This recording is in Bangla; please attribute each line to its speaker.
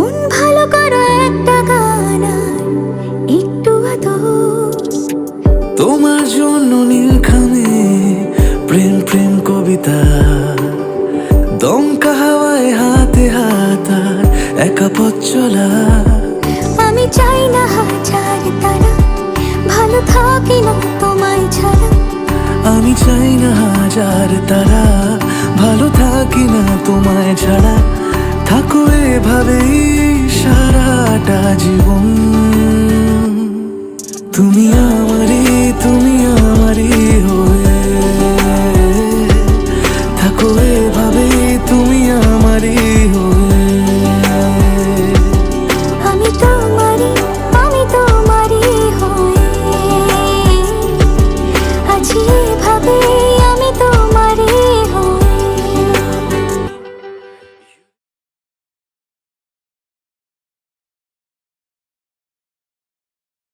Speaker 1: মন ভালো করো একটা গান আর একটু আদর।
Speaker 2: তোমার জন্য নীলখামে প্রেম প্রেম কবিতা, দমকা হাওয়ায় হাতে হাত আর একা পথ চলা।
Speaker 1: আমি চাই না হাজার তারা, ভালো থাকি না তোমায় ছাড়া।
Speaker 2: আমি চাই না হাজার তারা, ভালো থাকি না তোমায় ছাড়া। থাকো এভাবেই সারাটা জীবন, তুমি